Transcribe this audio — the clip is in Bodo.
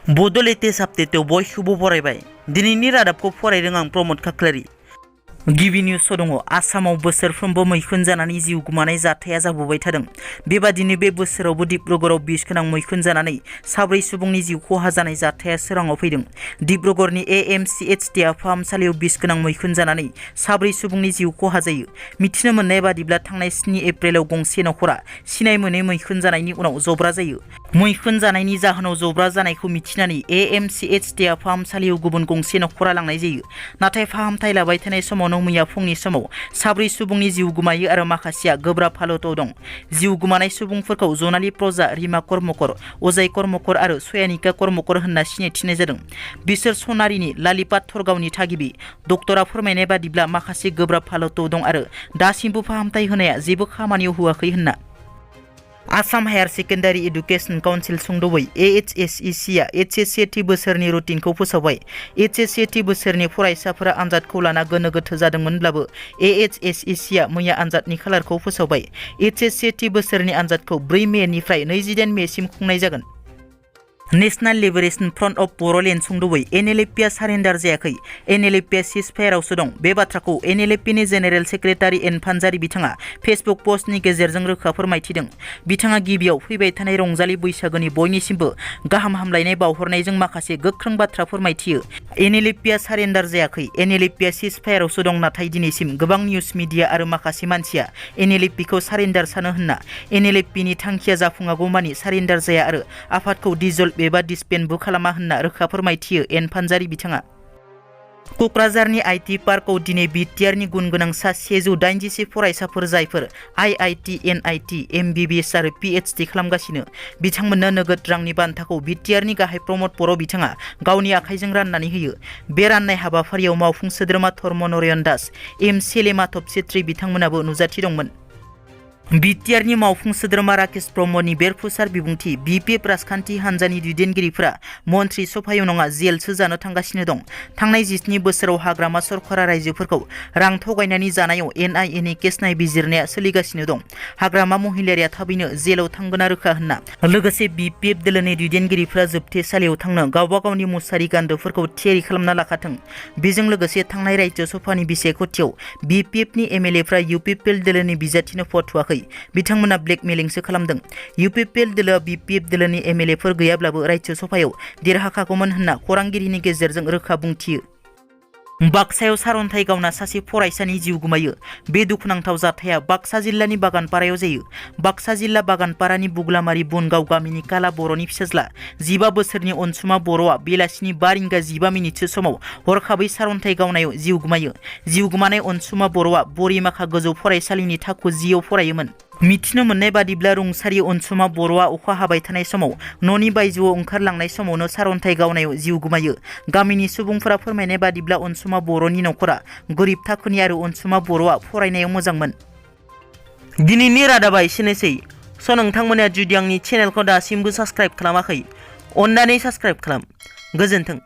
Bodo latest update बयखौबो बरायबाय। दिनैनि रादाबखौ फरायदों आं प्रमद खाख्लारि। गिबि निउसआव दङ आसामाव बोसोरफ्रोमबो मैखुन जानानै जिउ गोमानाय जाथाया जाबोबाय थादों। बेबादिनो बे बोसोरावबो डिब्रुगड़आव बिस गोनां मैखुन जानानै साब्रै सुबुंनि जिउ खहा जानाय जाथाया सोराङाव फैदों। डिब्रुगड़नि AMCH देहा फाहामसालियाव बिस गोनां मैखुन जानानै साब्रै सुबुंनि जिउ खहा जायो। मिथिनो मोननाय बादिब्ला थांनाय 7 एप्रिलाव गंसे नखरा सिनाय मोनै मैखुन जानायनि उनाव जब्रा जायो। मैखुन जानायनि जाहोनाव जब्रा जानायखौ मिथिनानै AMCH देहा फाहामसालियाव गुबुन गंसे नखरा लांनाय जायो। नाथाय फाहामथाय लाबाय थानाय समावनो मैया फुंनि समाव साब्रै सुबुंनि जिउ गोमायो आरो माखासेया गोब्राब हालोदाव दं। जिउ गोमानाय सुबुंफोरखौ जनाली प्रजा, रिमा कर्मकर, अजय कर्मकर आरो सयानिका कर्मकर होनना सिनायथिनाय जादों। बिसोर सनारिनि लालिपाट थरगावनि थागिबि। डक्टरा फोरमायनाय बादिब्ला माखासे गोब्राब हालोदाव दं आरो दासिमबो फाहामथाय होनाया जेबो खामानियाव होआखै होनना। Assam higher secondary education council सुंद'बै AHSEC आ HSCT बोसोरनि रुटिनखौ फोसावबाय। HSCT बोसोरनि फरायसाफोरा आनजादखौ लाना गोनो गोथो जादोंमोनब्लाबो AHSEC आ मैया आनजादनि खालारखौ फोसावबाय। HSCT बोसोरनि आनजादखौ 4 मेनिफ्राय 28 मेसिम खुंनाय जागोन। National liberation front of Bodoland सुंद'बै NLFB आ सारेन्डार जायाखै। NLFB आ सिजफायारावसो दं। बे बाथ्राखौ NLFB नि जेनेरेल सेक्रेटारि एन फानजारि बिथाङा फेसबुक पस्टनि गेजेरजों रोखा फोरमायथिदों। बिथाङा गिबियाव फैबाय थानाय रंजालि बैसागोनि बयनिसिमबो गाहाम हामलायनाय बावहरनायजों माखासे गोख्रों बाथ्रा फोरमायथियो। NLFB आ सारेन्डार जायाखै। NLFB आ सिजफायारावसो दं। नाथाय दिनैसिम गोबां निउज मिडिया आरो माखासे मानसिया NLFB खौ सारेन्डार सानो होनना NLFB नि थांखिया जाफुङागौमानि सारेन्डार जाया आरो आफादखौ डिजल्भ एबा डिसपेन्डबो खालामा होनना रोखा फोरमायथियो एन फानजारि बिथाङा। क'क्राझारनि IT पार्कआव दिनै बिटिआरनि गुन गोनां सा 186 फरायसाफोर जायफोर IIT, NIT, MBBS आरो PhD खालामगासिनो बिथांमोननो नोगोद रांनि बान्थाखौ बिटिआरनि गाहाय प्रमद बर' बिथाङा गावनि आखाइजों राननानै होयो। बे राननाय हाबाफारियाव मावफुं सोद्रोमा धर्मनरयन दास, M सेलेमाथब छेत्री बिथांमोनाबो नुजाथि दंमोन। बिटिआरनि मावफुं सोद्रोमा राकेश ब्रह्मनि बेरफुसार बिबुंथि BPF राजखान्थि हान्जानि दैदेनगिरिफोरा मन्त्रि सभायाव नङा जेलसो जानो थांगासिनो दं। थांनाय 17 बोसोराव हाग्रामा सरकारा रायजोफोरखौ रां थगायनानै जानायाव NIA नि केस नायबिजिरनाया सोलिगासिनो दं। हाग्रामा महिलारिया थाबैनो जेलाव थांगोना रोखा होनना। लोगोसे BPF दोलोनि दैदेनगिरिफोरा जोबथेसालियाव थांनो गावबा गावनि मुसारि गान्दोफोरखौ थियारि खालामना लाखाथों। बेजों लोगोसे थांनाय रायजो सभानि बिसायख'थियाव BPF नि MLA फ्रा UPPL दोलोनि बिजाथिनो भट होआखै। बिथांमोना ब्लेकमेलिंसो खालामदों। UPPL दोलोआ BPF दोलोनि MLA फोर गैयाब्लाबो रायजो सभायाव देरहाखागौमोन होनना खौरांगिरिनि गेजेरजों रोखा बुंथियो। बाक्सायाव सारन्थाइ गावना सासे फरायसानि जिउ गोमायो। बे दुखुनांथाव जाथाया बाक्सा जिल्लानि बागानपारायाव जायो। बाक्सा जिल्ला बागानपारानि बुग्लामारि बनगाव गामिनि काला बर'नि फिसाज्ला 15 बोसोरनि अनसुमा बर'आ बेलासिनि 5 रिंगा 15 मिनिटसो समाव हरखाबै सारन्थाइ गावनायाव जिउ गोमायो। जिउ गोमानाय अनसुमा बर'आ बरिमाखा गोजौ फरायसालिनि थाखो 10 आव फरायोमोन। मिथिनो मोननाय बादिब्ला रुंसारि अनसुमा बर'आ अखा हाबाय थानाय समाव न'नि बायजोआव ओंखारलांनाय समावनो सारन्थाइ गावनायाव जिउ गोमायो। गामिनि सुबुंफोरा फोरमायनाय बादिब्ला अनसुमा बर'नि नखरा गोरिब थाखोनि आरो अनसुमा बर'आ फरायनायाव मोजांमोन। दिनैनि रादाबा एसेनोसै। नोंथांमोना जुदि आंनि चेनेलखौ दासिमबो साबस्क्राइब खालामाखै अन्नानै साबस्क्राइब खालाम। गोजोन्थों।